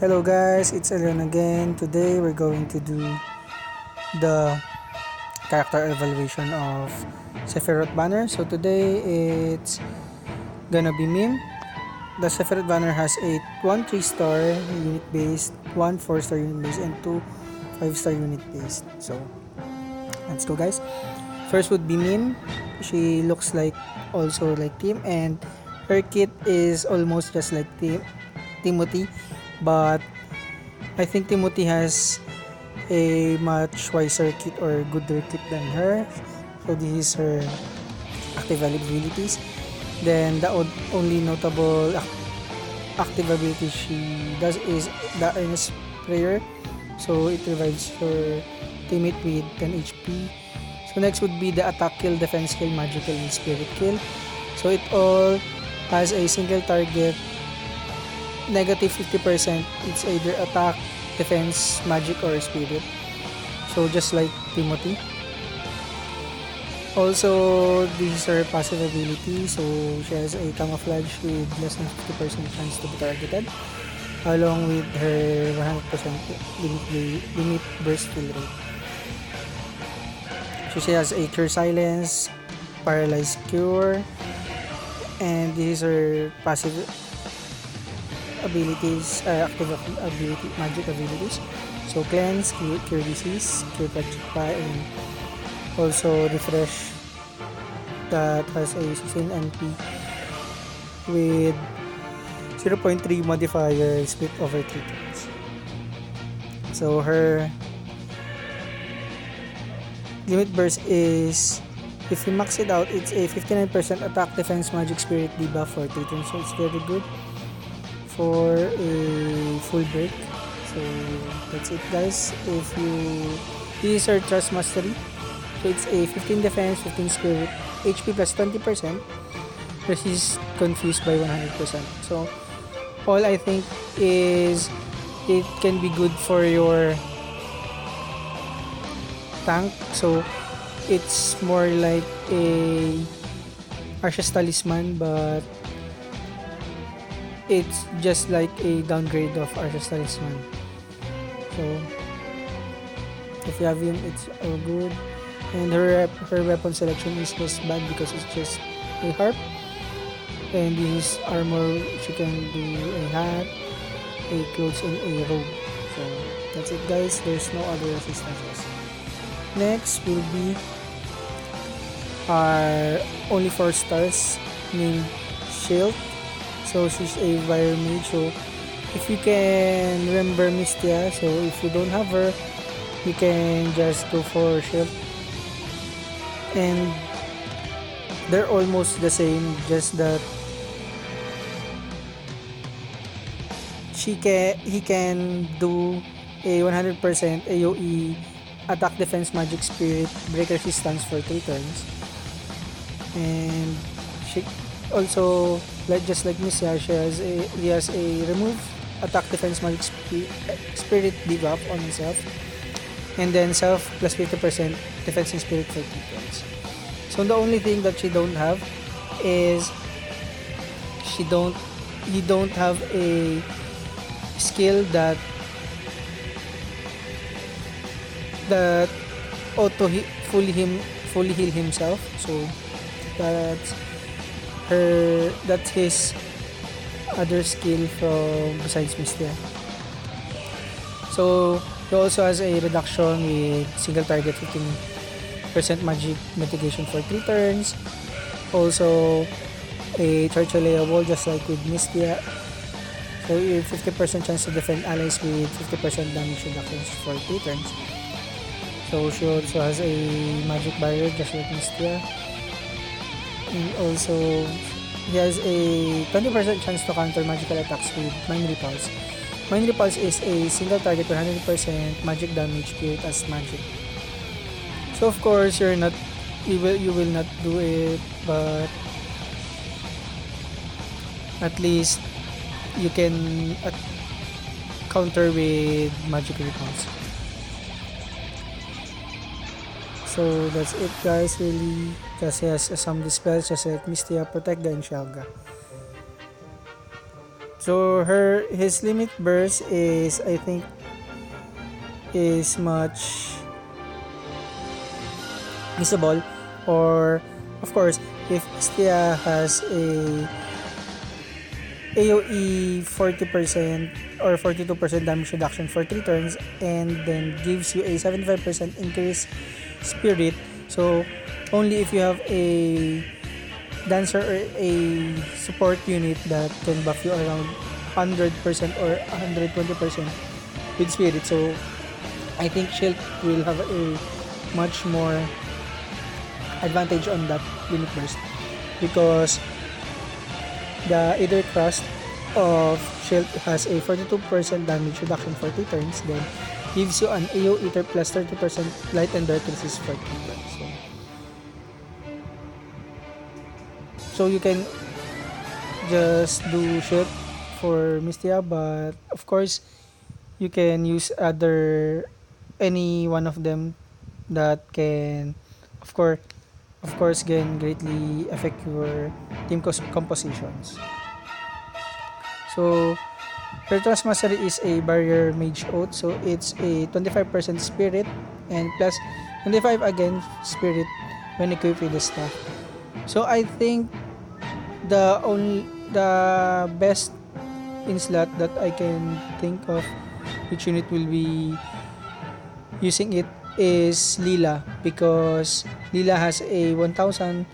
Hello guys, it's Elion again. Today we're going to do the character evaluation of Sephiroth banner. So today it's gonna be meme. The Sephiroth banner has a 1 3-star unit based, 1 4-star unit based, and 2 5-star unit based. So let's go guys. First would be meme. She looks like also like Tim, and her kit is almost just like Timothy, but I think Timothy has a much wiser kit or gooder kit than her. So this is her active abilities. Then the only notable active ability she does is the earnest prayer. So it revives her teammate with 10 HP. So next would be the attack kill, defense kill, magical and spirit kill. So it all has a single target, negative 50%. It's either attack, defense, magic, or spirit. So just like Timothy. Also, this is her passive ability. So she has a camouflage with less than 50% chance to be targeted, along with her 100% limit burst kill rate. So she has a cure silence, paralyzed cure, and this is her passive abilities, active ability, magic abilities. So cleanse, cure disease, cure projectile, and also refresh that has a 16 NP with 0.3 modifier split over 3 turns. So her limit burst is, if you max it out, it's a 59% attack, defense, magic, spirit debuff for 3 turns. So it's very good for a full break. So that's it guys. If you, these are trust mastery. So it's a 15 defense, 15 spirit, HP plus 20%, resist confused by 100%. So all I think is it can be good for your tank. So it's more like a Arceus Talisman, but it's just like a downgrade of Arceus Talisman. So if you have him, it's all good. And her weapon selection is just bad because it's just a harp. And this armor, she can do a hat, a clothes, and a robe. So that's it guys. There's no other resistances. Next will be our only 4 stars named Shield. So she's a Fire Mage. So if you can remember Mistia, so if you don't have her, you can just go for Shield. And they're almost the same, just that he can do a 100% AoE, attack, defense, magic, spirit, break resistance for 3 turns. And she also, like just like Missia, he has a remove, attack, defense, magic, spirit debuff on himself, and then self plus 50% defense and spirit for 2 turns. So the only thing that she don't have is he don't have a skill that auto fully heal himself. So that's his other skill from besides Mistia. So he also has a reduction with single target 15% magic mitigation for 3 turns. Also a Churchill wall just like with Mistia. So you have 50% chance to defend allies with 50% damage reductions for 3 turns. So she also has a magic barrier just like Mistia. And also he has a 20% chance to counter magical attacks with Mind Repulse. Mind Repulse is a single target 100% magic damage create as magic. So of course you will not do it, but at least you can counter with magic repulse. So that's it guys, really. Just has some dispels just like Mistia, Protect, and Shelga. So his limit burst is, I think, is much visible, or of course if Stia has a AoE 40% or 42% damage reduction for 3 turns, and then gives you a 75% increase spirit. So only if you have a dancer or a support unit that can buff you around 100% or 120% with spirit. So I think Shield will have a much more advantage on that limit burst, because the Ether Crust of Shield has a 42% damage reduction for 3 turns, then gives you an AO Ether plus 30% light and dark resist for 3 turns. So you can just do Shield for Mistia, but of course you can use any one of them that can of course can greatly affect your team compositions. So her Trust Mastery is a Barrier Mage Oath, so it's a 25% Spirit and plus 25 again Spirit when equipped with the staff. So I think the best in slot that I can think of which unit will be using it is Lila, because Lila has a 1000%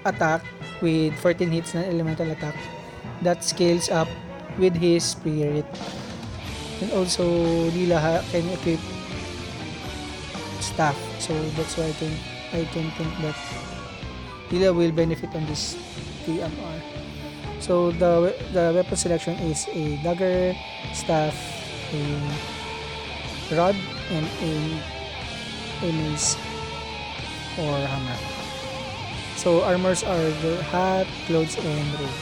attack with 14 hits na elemental attack that scales up with his spirit. And also Lila can equip staff, so that's why I can think that Lila will benefit on this TMR. So the weapon selection is a dagger, staff, a rod, and a mace or hammer. So armors are the hat, clothes, and robe.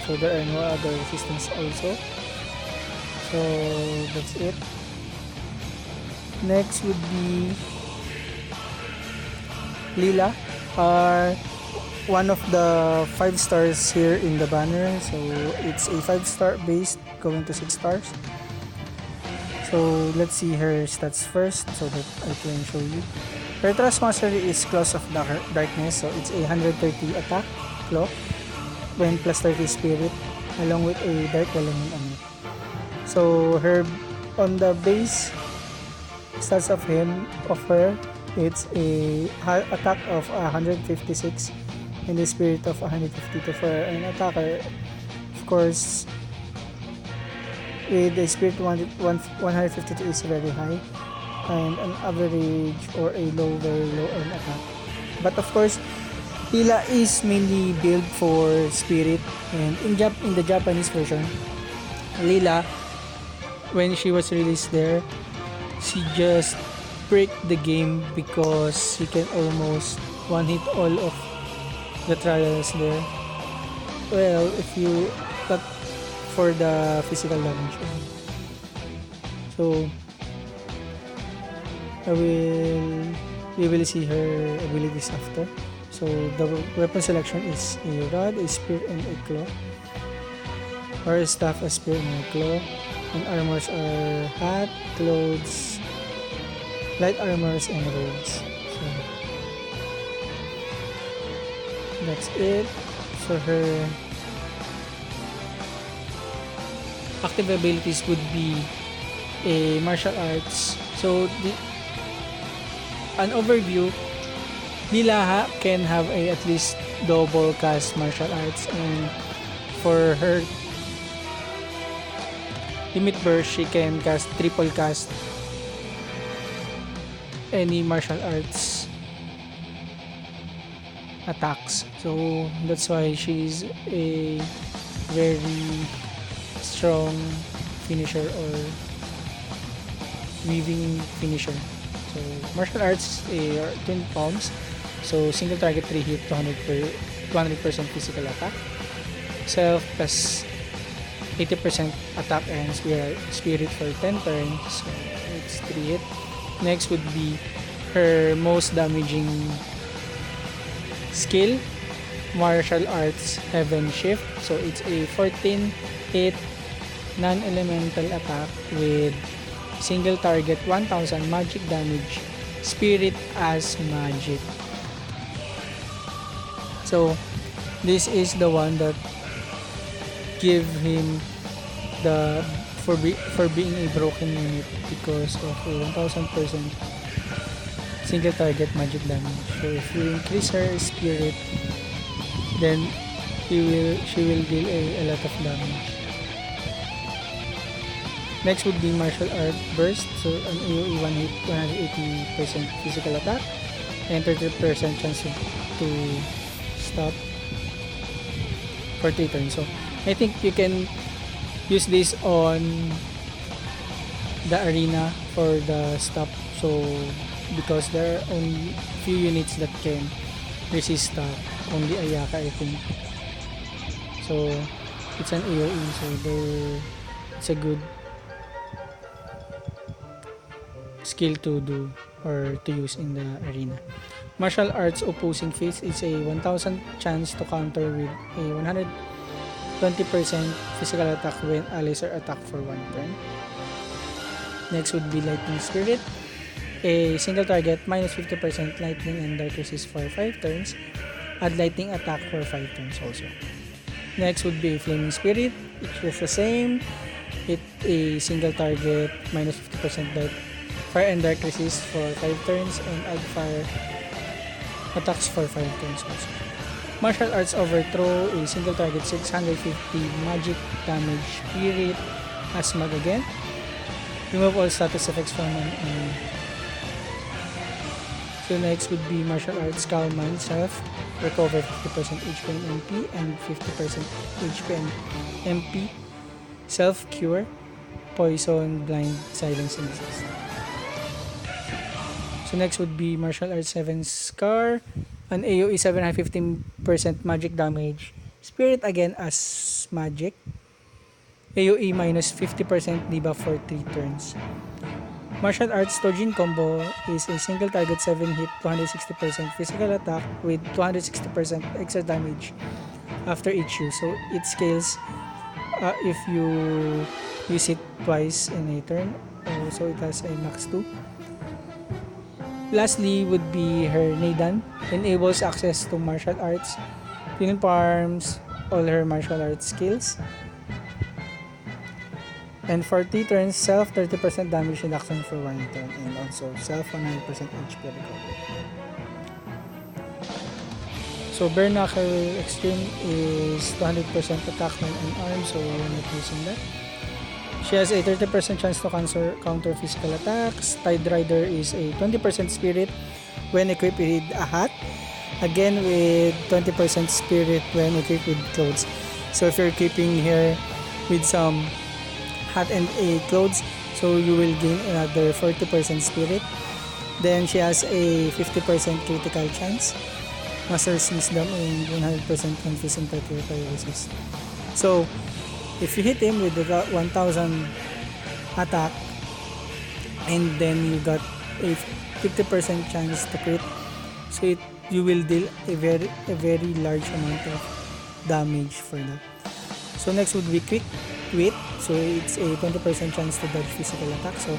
So there are no other resistance also. So that's it. Next would be Lila, are one of the 5 stars here in the banner. So it's a 5-star base going to 6 stars. So let's see her stats first so that I can show you. Her Trust Mastery is Claws of Darkness, so it's a 130 attack claw when plus 30 spirit along with a dark element on it. So her on the base stats of her, it's a attack of 156 and the spirit of 152 for an attacker. Of course, with the spirit 152 is very high, and an average or a very low end attack. But of course, Hila is mainly built for spirit, and in the Japanese version, Lila, when she was released there, she just break the game because she can almost one hit all of the trials there. Well, if you not for the physical damage. So we will see her abilities after. So the weapon selection is a rod, a spear, and a claw, or a staff, a spear, and a claw. And armors are hat, clothes, light armors, and robes. So that's it. So her active abilities would be a martial arts. So an overview, Lila can have at least double cast martial arts, and for her limit burst, she can cast triple cast any martial arts attacks. So that's why she's a very strong finisher or weaving finisher. So martial arts are twin palms. So single target 3 hit 200% physical attack. Self plus 80% attack and spirit for 10 turns. So it's 3 hit. Next would be her most damaging skill, martial arts heaven shift. So it's a 14 hit non-elemental attack with single target 1000 magic damage, spirit as magic. So this is the one that give him the for being a broken unit because of a 1000% single target magic damage. So if you increase her spirit, then she will deal a lot of damage. Next would be martial art burst. So an AoE 1 hit 180% physical attack and 30% chance to stop for 3 turns. So I think you can use this on the arena for the stop. So because there are only few units that can resist stop, only Ayaka I think. So it's an AoE, so it's a good skill to do or to use in the arena. Martial arts opposing phase is a 1000 chance to counter with a 120% physical attack when allies are attacked for 1 turn. Next would be lightning spirit, a single target minus 50% lightning and dark resist for 5 turns. Add lightning attack for 5 turns also. Next would be flaming spirit, which is the same. It a single target minus 50% fire and dark resist for 5 turns and add fire attacks for 5 turns also. Martial arts overthrow, a single target 650 magic damage, spirit as mag again. Remove all status effects from an enemy. So next would be martial arts Calman self, recover 50% HP and MP and 50% HP and MP, self cure, poison, blind, silence and resist. So next would be martial arts 7 scar, an AoE 715% magic damage, spirit again as magic, AoE minus 50% debuff for 3 turns. Martial arts Tojin combo is a single target 7 hit 260% physical attack with 260% extra damage after each use. So it scales if you use it twice in a turn. So it has a max 2. Lastly would be her Neidan, enables access to martial arts, twin palms, all her martial arts skills. And for 3 turns, self 30% damage reduction for 1 turn and also self 100% HP recovery. So bare knuckle extreme is 200% attack when unarmed, so we're not using that. She has a 30% chance to counter physical attacks. Tide Rider is a 20% spirit when equipped with a hat. Again with 20% spirit when equipped with clothes. So if you're equipping her with some hat and a clothes, so you will gain another 40% spirit. Then she has a 50% critical chance, Master's Wisdom, and 100% confuse and 30 fire resist. So if you hit him with the 1000 attack and then you got a 50% chance to crit, so you will deal a very large amount of damage for that. So next would be quick wit, so it's a 20% chance to dodge physical attack. So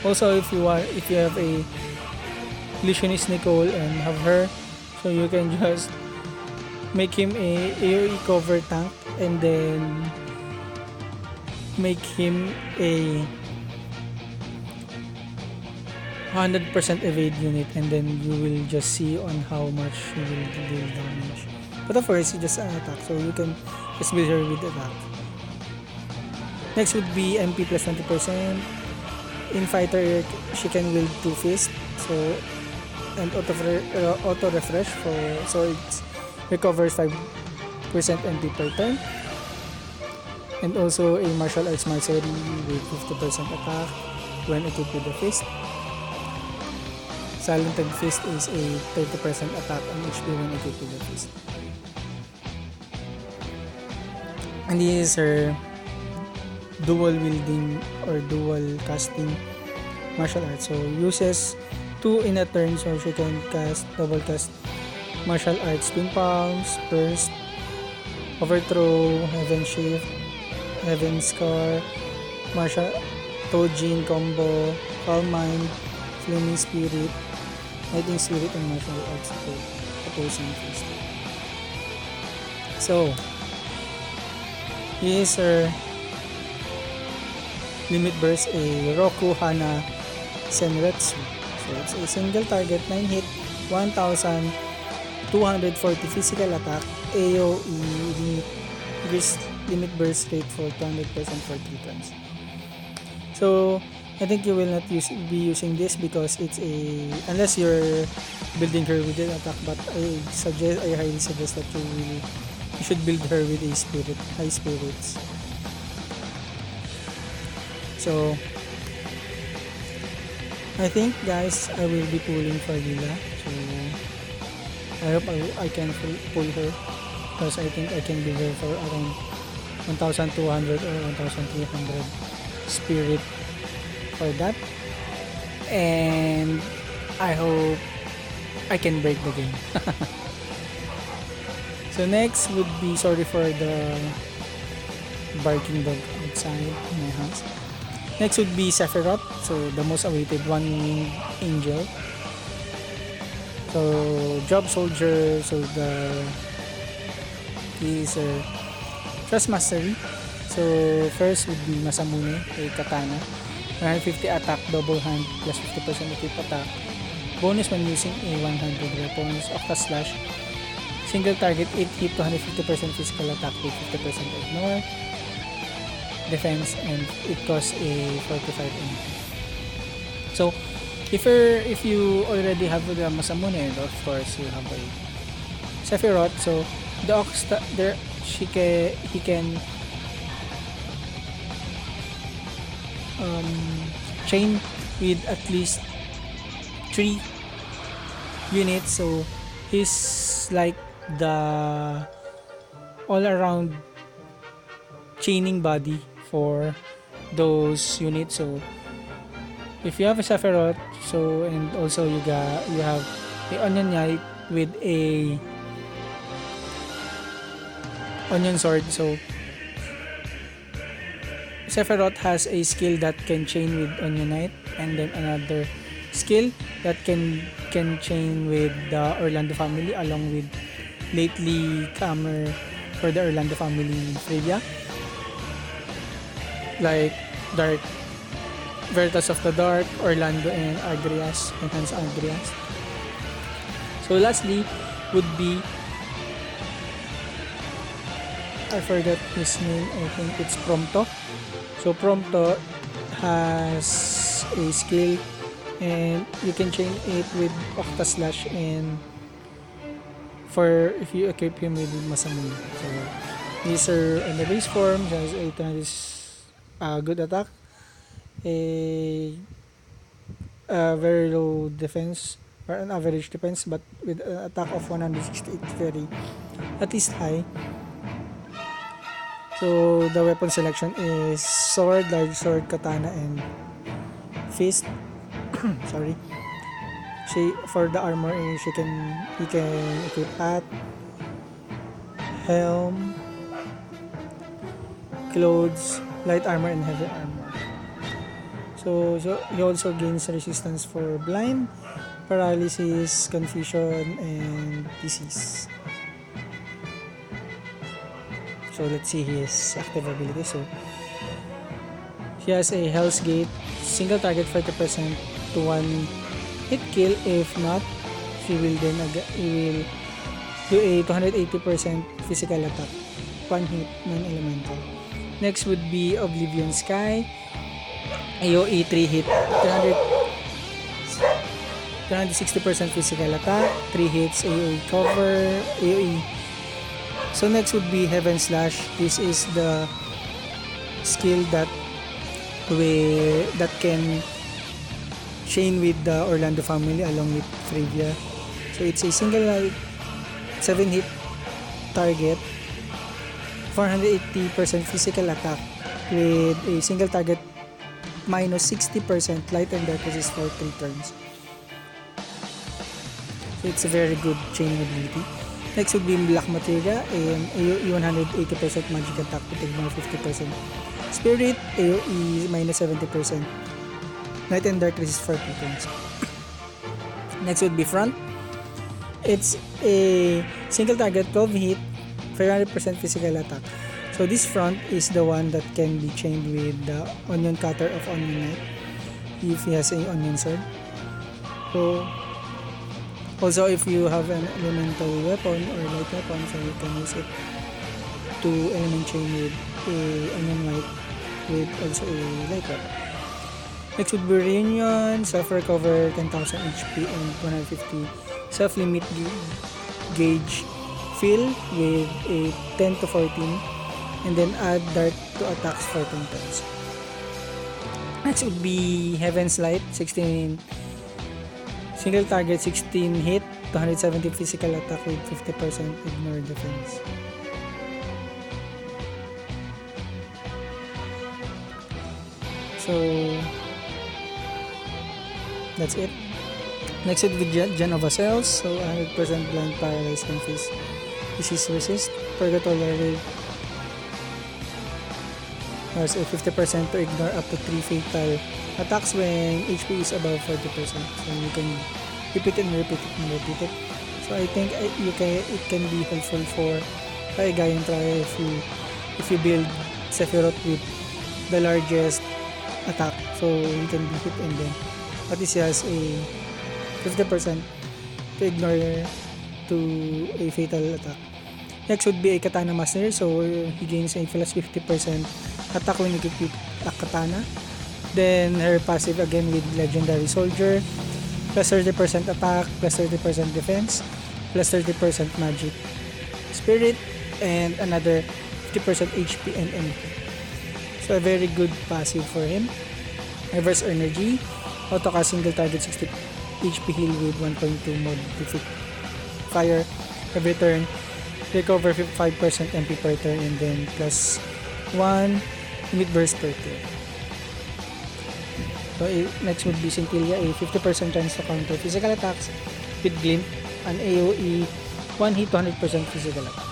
also if you have a illusionist Nicole and have her, so you can just make him a AoE cover tank and then make him a 100% evade unit, and then you will just see on how much he will deal damage. But of course, it's just an attack, so you can just build her with attack. Next would be MP plus 20%. In fighter, she can wield 2 fists, so and auto refresh so it recovers 5% MP per turn. And also a martial arts mercenary with 50% attack when equipped with the fist. Silented fist is a 30% attack on HP when equipped with the fist. And this is her dual wielding or dual casting martial arts. So uses 2 in a turn, so she can double cast Martial Arts, Twin Palms, Burst, Overthrow, Heaven Shift, Heaven Scar, Martial Tojin Combo, Calm Mind, Flaming Spirit, Lightning Spirit, and Martial Arts Opposing Fist. So, here's our Limit Burst, a Roku Hana Senretsu. So, it's a single target, 9 hit, 1,240 physical attack, AoE limit burst rate for 200% for 3 turns. So, I think you will not be using this because it's a, unless you're building her with an attack, but I highly suggest that you should build her with a high spirits. So, I think guys, I will be pulling for Lila. So, I hope I can pull her because I think I can build her for around 1,200 or 1,300 spirit for that, and I hope I can break the game. So next would be, sorry for the barking dog outside my house. Next would be Sephiroth, so the most awaited one angel. So job soldier, so he's a trust mastery. So first would be Masamune, a katana. 150 attack, double hand, plus 50% equip attack. Bonus when using a 100 weapons, Octa Slash. Single target, 8 hit, 250% physical attack with 50% ignore. Defense, and it costs a 45 MP. So, if you already have the Masamune, of course you have a Sephiroth. So, the Octa, he can chain with at least 3 units, so he's like the all-around chaining body for those units. So if you have a Sephiroth, so, and also you have the Onion Knight with a Onion Sword, so Sephiroth has a skill that can chain with Onion Knight, and then another skill that can chain with the Orlando family, along with lately comer for the Orlando family Freya, like Dark Veritas of the Dark, Orlando, and Agrias, Enhanced Agrias. So lastly would be, I forgot his name, I think it's Prompto. So Prompto has a skill, and you can chain it with Octa Slash, and for if you equip him with Masamune. So these are in the base form. He has a good attack, a very low defense, or an average defense, but with an attack of 160, it's very at least high. So the weapon selection is sword, large sword, katana, and fist. Sorry. For the armor, he can equip hat, helm, clothes, light armor, and heavy armor. So he also gains resistance for blind, paralysis, confusion, and disease. So let's see his active ability. So he has a Hell's Gate, single target 40% to 1 hit kill. If not, he will do a 280% physical attack, 1 hit, non-elemental. Next would be Oblivion Sky, AoE 3 hit, 260% physical attack, 3 hits, AoE cover, AoE. So next would be Heaven Slash. This is the skill that can chain with the Orlando family along with Freya. So it's a single 7 hit target, 480% physical attack with a single target minus 60% light and dark resist for 3 turns. So So it's a very good chaining ability. Next would be Black Materia, AOE 180% magic attack to ignore 50%. Spirit, AOE minus 70%. Night and Dark resist for 2 turns. Next would be Front. It's a single target 12 hit, 500% physical attack. So this Front is the one that can be chained with the Onion Cutter of Onion Knight if he has a Onion Sword. So also if you have an elemental weapon or light weapon, so you can use it to element chain with a Onion Knight with also a light weapon. Next would be Reunion, self-recover 10,000 HP and 150 self-limit gauge fill with a 10 to 14 and then add dart to attacks for 10 turns. Next would be Heaven's Light, 16 single target 16 hit, 270 physical attack with 50% ignore defense. So that's it. Next would be Gen of Cells, so 100% blind, paralyzed, and disease resist. Purgatory has a 50% to ignore up to 3 fatal attacks when HP is above 40%. So you can repeat it and repeat it and repeat it. So I think it can be helpful for Kaigayan Trial if you build Sephiroth with the largest attack, so you can be hit and then at least he has a 50% to ignore to a fatal attack. Next would be a Katana Master, so he gains a plus 50% attack when you equip a katana. Then her passive again with Legendary Soldier, plus 30% attack, plus 30% defense, plus 30% magic spirit, and another 50% HP and MP. So a very good passive for him. Reverse Energy, auto-cast single target 60 HP heal with 1.2 modifier every turn, recover 5% MP per turn, and then plus 1 mid burst per turn. So next would be Scintilla, a 50% chance to counter physical attacks with Glint, an AOE 1 hit 200% physical attack.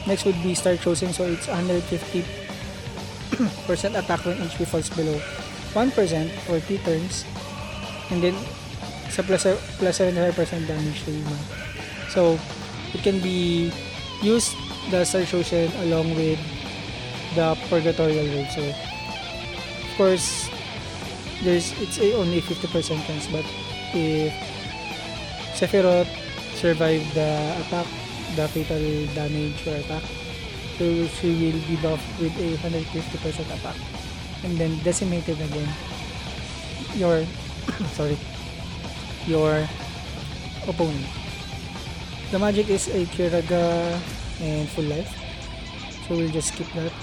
Next would be Star Chosen, so it's 150% attack when HP falls below 1% for 3 turns, and then sa plus 75% damage to human. So it can be used, the Star Chosen, along with the Purgatorial Raid. So of course it's only 50% chance, but if Sephiroth survived the attack, the fatal damage or attack, so she will be buffed with a 150% attack and then decimated again your your opponent. The magic is a Kiraga and full life, so we'll just skip that.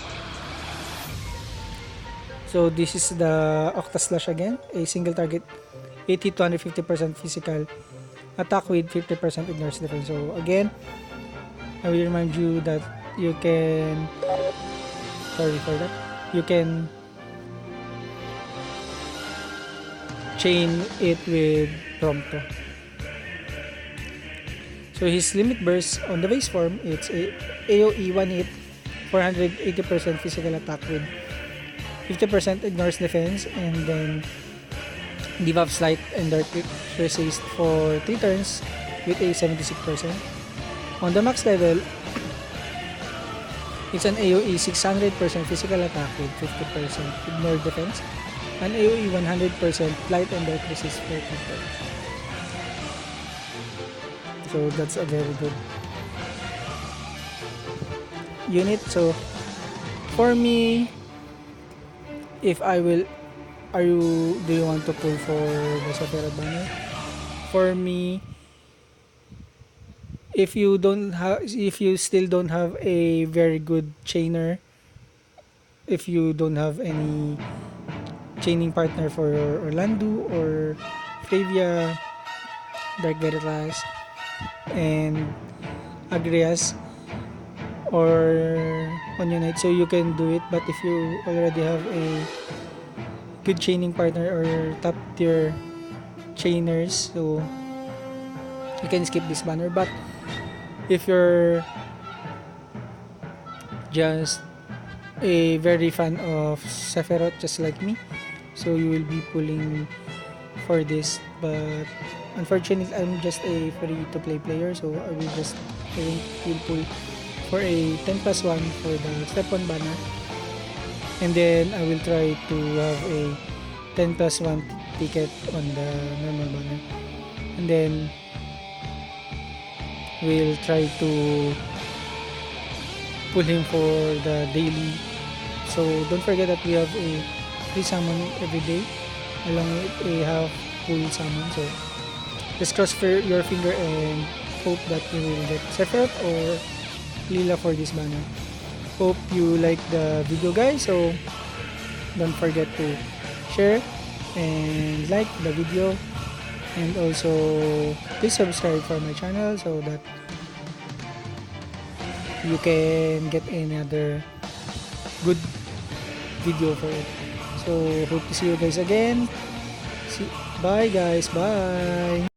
So this is the Octa Slash again, a single target 80 to 150% physical attack with 50% ignores defense. So again, I will remind you that you can chain it with Prompto. So his limit burst on the base form, it's a AOE 1 hit, 480% physical attack with 50% ignores defense, and then debuffs light and dark resist for 3 turns with a 76%. On the max level, it's an AOE 600% physical attack with 50% ignore defense, an AOE 100% light and dark resist for 2 turns. So that's a very good unit. So for me, if I will, do you want to pull for the Sephiroth banner? For me, if you still don't have a very good chainer, if you don't have any chaining partner for Orlando or Flavia, Dark Veritas, and Agrias or Onion Knight, so you can do it. But if you already have a good chaining partner or top tier chainers, so you can skip this banner. But if you're just a very fan of Sephiroth just like me, so you will be pulling for this. But unfortunately, I'm just a free to play player, so I will pull for a 10 plus 1 for the step 1 banner, and then I will try to have a 10 plus 1 ticket on the normal banner, and then we'll try to pull him for the daily. So don't forget that we have a free summon every day along with a half full summon. So just cross your finger and hope that you will get Sephiroth or Lila for this banner. Hope you like the video, guys. So don't forget to share and like the video, and also please subscribe for my channel so that you can get another good video for it. So hope to see you guys again. Bye guys, bye.